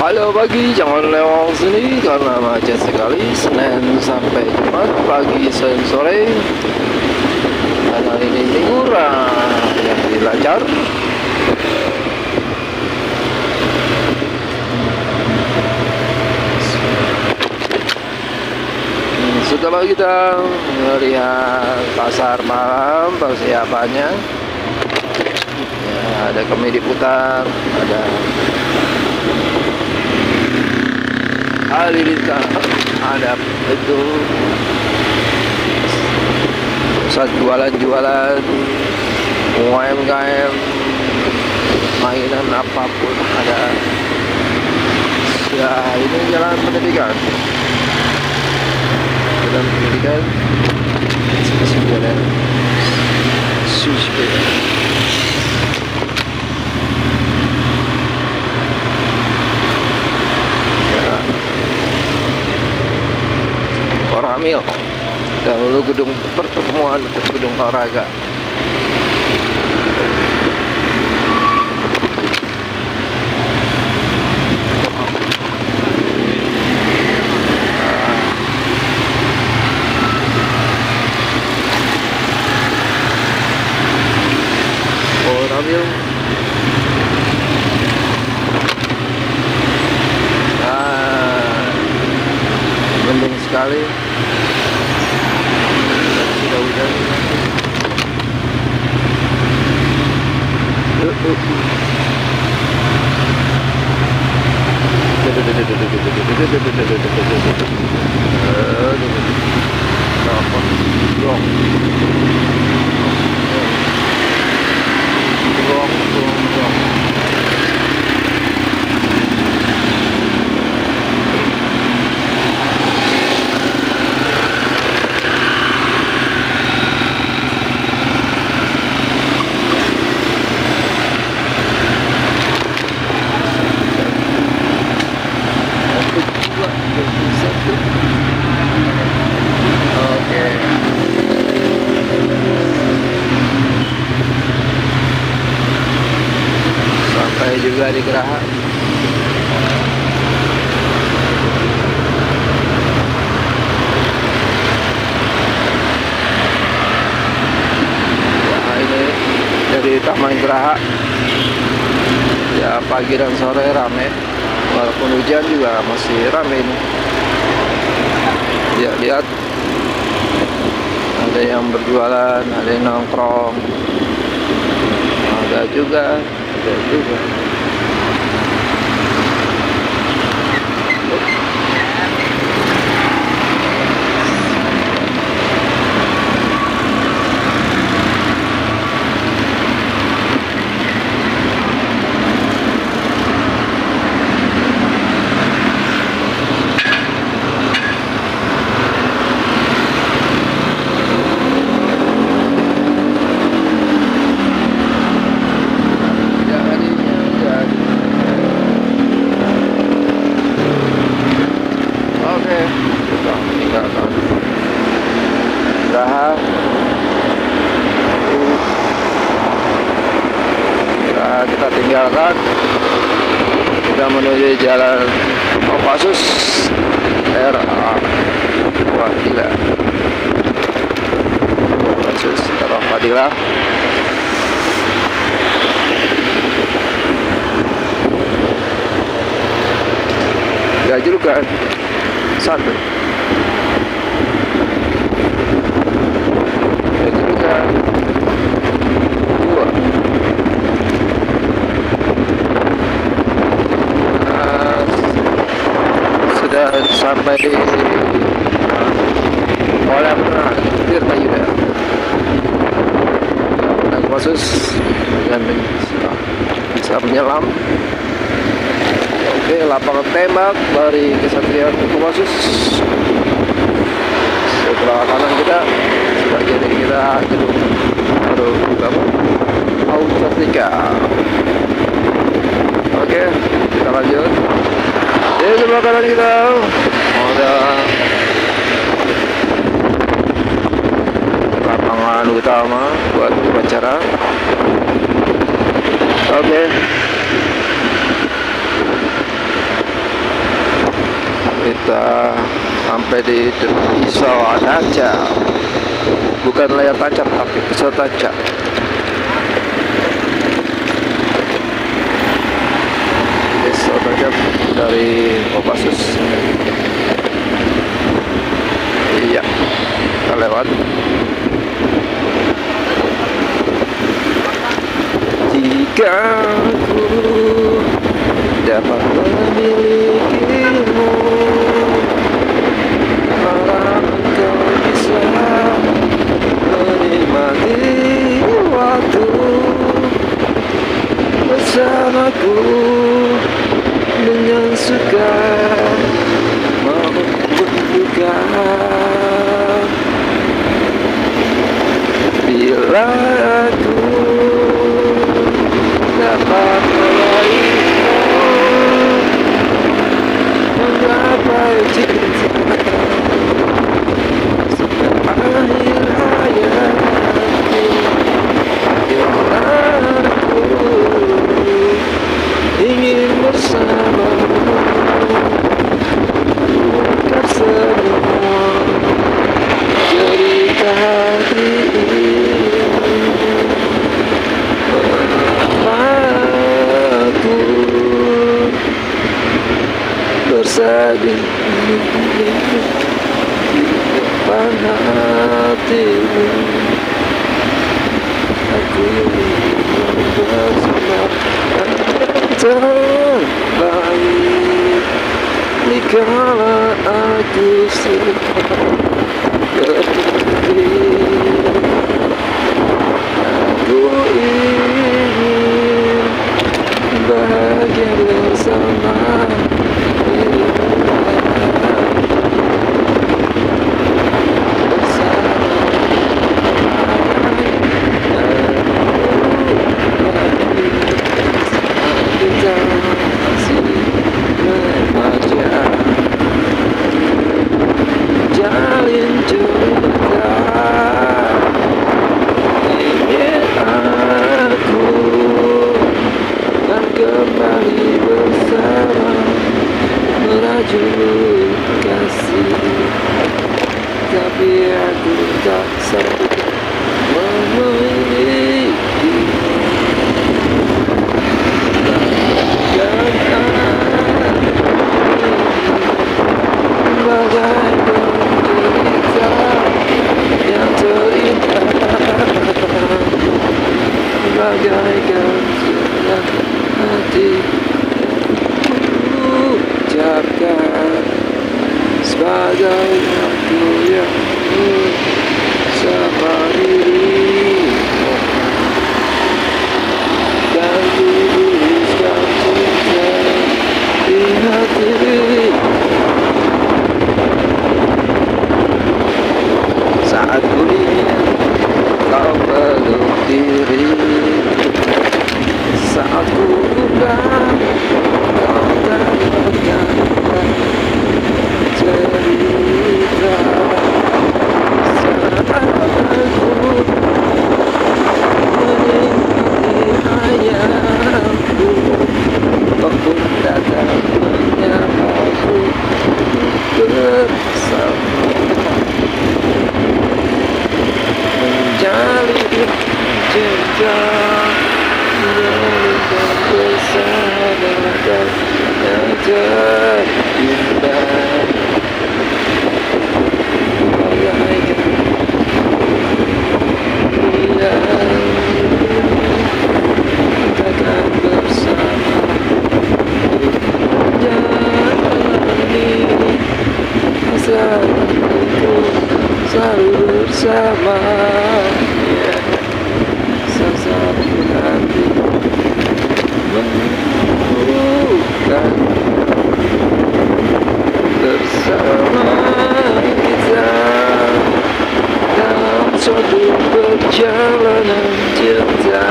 Halo pagi, jangan lewat sini karena macet sekali. Senin sampai Jumat, pagi sore. Karena ini liburan yang dilancar. Setelah kita melihat pasar malam, persiapannya ya, ada kemedi putar, ada halilintar, ada itu pusat jualan-jualan UMKM, mainan apapun ada. Ya, ini jalan pendidikan. Jalan pendidikan sepeda. Koramil, dahulu gedung pertemuan, gedung olahraga. Koramil, mendung sekali. Sudah hujan. Sampai juga di Geraha. Nah, ini dari Taman Geraha. Ya, pagi dan sore rame. Walaupun hujan juga masih rame ini. Ya, lihat. Ada yang berjualan, ada yang nongkrong. Ada juga. Kita tinggalkan, kita menuju jalan Kopassus RA. Wah, gila. Kopassus RA Fadilah. Gajrukan satu. Gajrukan dua. Sudah sampai di Kolam Renang Tirtayuda. Dan khusus dengan bisa menyelam. Oke, lapangan tembak dari Kesatria Kopassus. Sebelah kanan kita, sebelah kiri kita gedung baru dibangun Austratika. Oke, kita lanjut. Di sebelah kanan kita ada lapangan utama buat upacara. Oke. sampai di pisau tajam, bukan layar tancap tapi pisau tajam. Pisau tajam dari Kopassus. Iya, kita lewat. Jika aku dapat memilikimu, malah engkau bisa menikmati waktu bersamaku dengan suka maupun duka. Bila aku dapat meraihmu, menggapai cinta sampai akhir hayatku. Bila aku ingin bersamamu, ungkap semua cerita hati ini. Aku bersedih di depan hatimu. Aku bersama terbaik dikala aku sempat berpikir. Aku ingin bahagia bersama dirimu, kita masih remaja, jalin cerita. Ingin aku dan kembali bersama, merajut kasih, tapi aku tak sanggup memiliki. Bagaikan cerita yang terindah, bagaikan suara hati ucapkan sebagai aku yang bersama dirimu, dan tuliskan cinta di hati. Saat kuliah kau peluk diri, saat ku pulang kau tanyakan cerita. Saat aku menikmati hayatku, kau pun datang menyamaku bersama, menjalin cinta, menjalin persahabatan yang terindah. Bagaikan yang takkan bersama, menjalani masa hidupku selalu bersama. Satu hati bukan bersama kita dalam suatu perjalanan cinta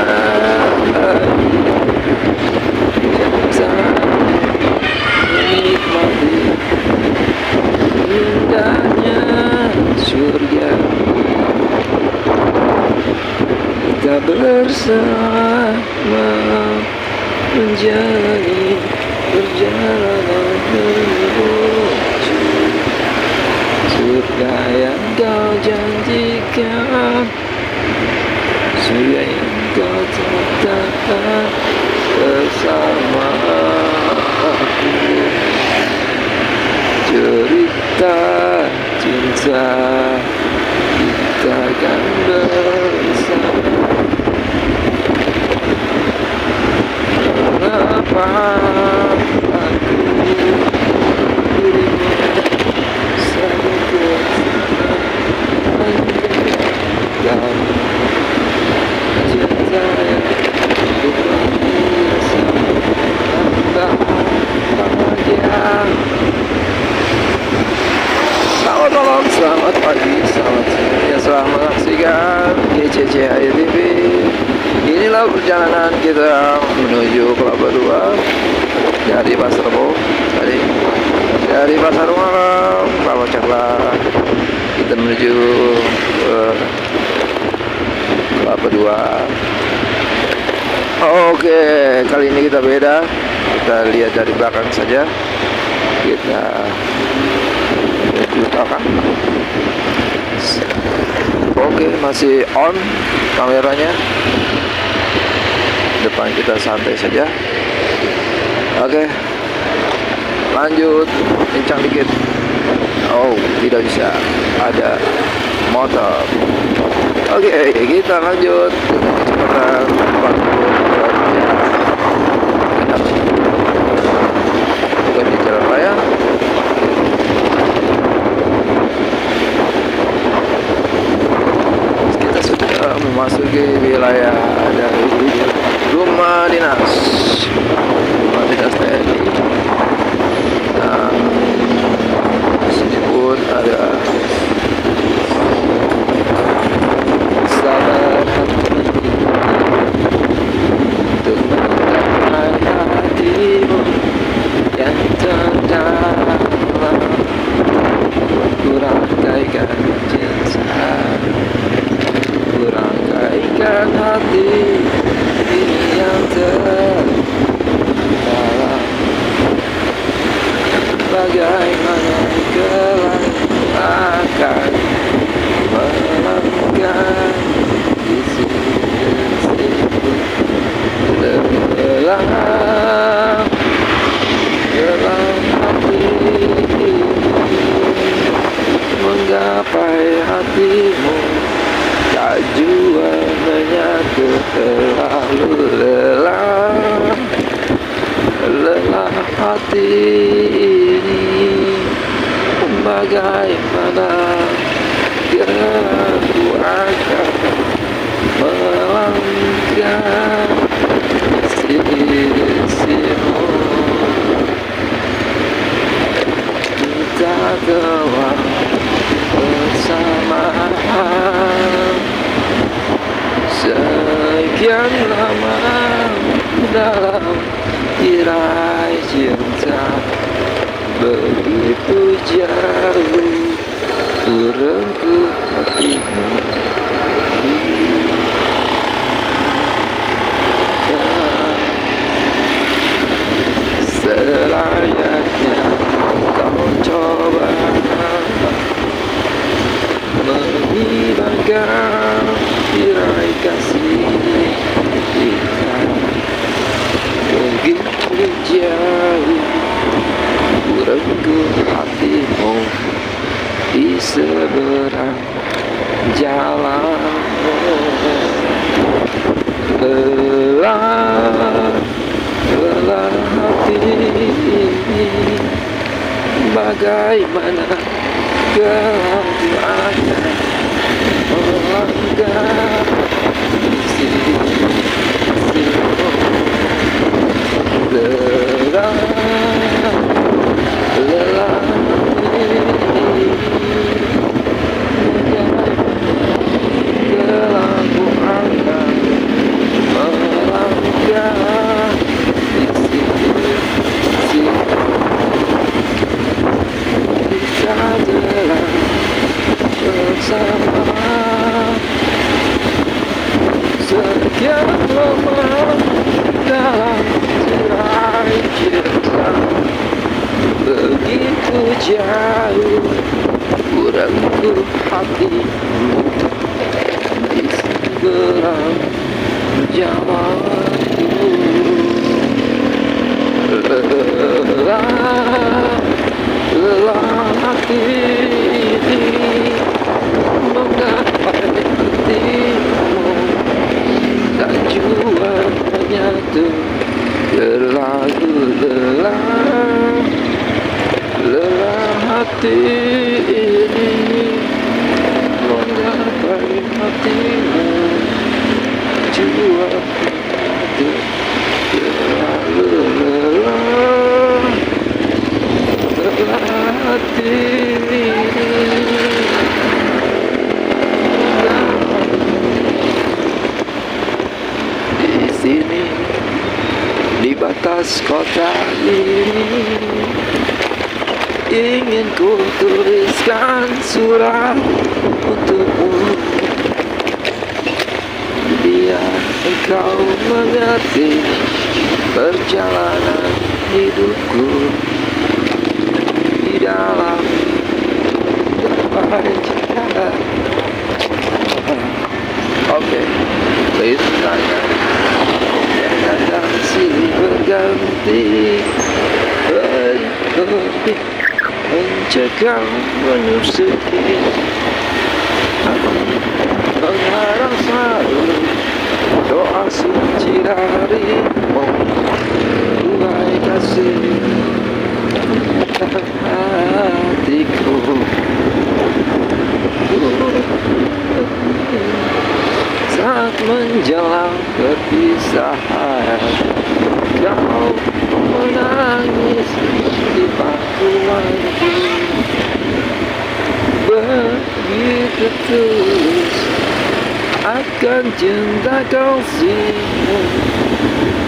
yang tak menikmati indahnya surga. Kita bersama menjalani perjalanan menuju yang kau janjikan, surga yang kau tetapkan bersama aku. Cerita cinta kita akan bersama. Mengapa aku dirimu selalu bersama? Kamu cinta yang bahagia. Selamat malam, selamat pagi, selamat siang, ya selamat menyaksikan GCC Ayu TV. Inilah perjalanan kita menuju Kelapa Dua dari Pasar Rebo, dari Pasar Malam, Kelapa Caklat. Kita menuju Kelapa Dua. Oke, kali ini kita beda. Kita lihat dari belakang saja. Kita belakang. Oke, masih on kameranya. Depan kita santai saja. Oke, lanjut, kencang dikit. Oh, tidak bisa, ada motor. Oke, kita lanjut dengan kecepatan 40 km. Bukan di jalan raya. Kita sudah memasuki wilayah dari rumah dinas TNI. Nah, sini pun ada sahabat untuk mendapatkan hatimu yang terdalam. Ku rangkaikan cinta, ku rangkaikan hati ini yang terdalam. Bagaimana kelak akan melangkah di sini lelah dalam hati menggapai hatimu, tak jua menyatu terlalu lelah hati ini. Bagaimana aku akan melangkah sisimu, kita telah bersama sekian lama dalam tirai cinta. Begitu jauh ku rengkuh hatimu, selayaknya kau coba menghilangkan tirai kasih kita. Begitu jauh ku rengkuh hatimu di seberang jalan. Lelah hati ini, bagaimana kelak akan melangkah sisimu. Lelah ini, kelak akan melangkah di sisi kita jalan bersama sekian lama dalam tirai hatimu di seberang jalan itu. Lelah hati ini menggapai hatimu, tak jua menyatu, terlalu lelah hati ini menggapai hatimu, jua menyatu, terlalu lelah hati ini. Di sini, di batas kota ini, ingin ku tuliskan surat untukmu, biar engkau mengerti perjalanan hidupku di dalam gapai cinta. Oke, ceritanya yang datang silih berganti, berlebih mencekam menyusupi, aku mengharap selalu doa suci darimu, Tuhan kasih hatiku. Saat menjelang perpisahan, kau menangis di pangkuanku, begitu tulus akan cinta kasihmu.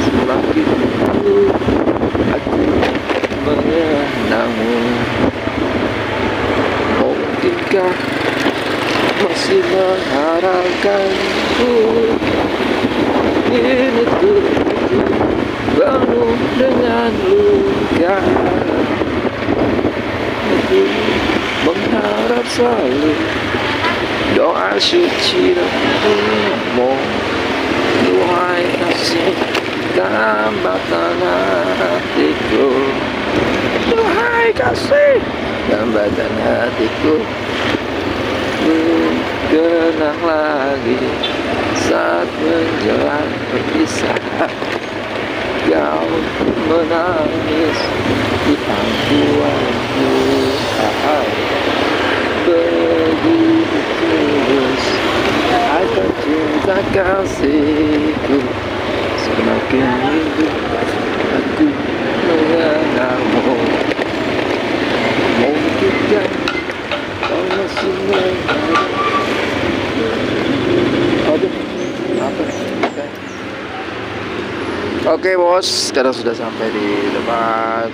Semakin dulu aku mengenangmu, mungkinkah masih mengharapkanku? Ini tubuhku penuh dengan luka, aku mengharap selalu doa suci darimu, Tuhan kasih tambatan hatiku, Tuhan kasih tambatan hatiku. Kenang lagi saat menjelang perpisahan, kau menangis di pangkuanku. Begitu tulus akan cinta kasihku, semakin rindu aku mengenalmu. Mungkinkah kau masih mengenal? Oke bos, sekarang sudah sampai di depan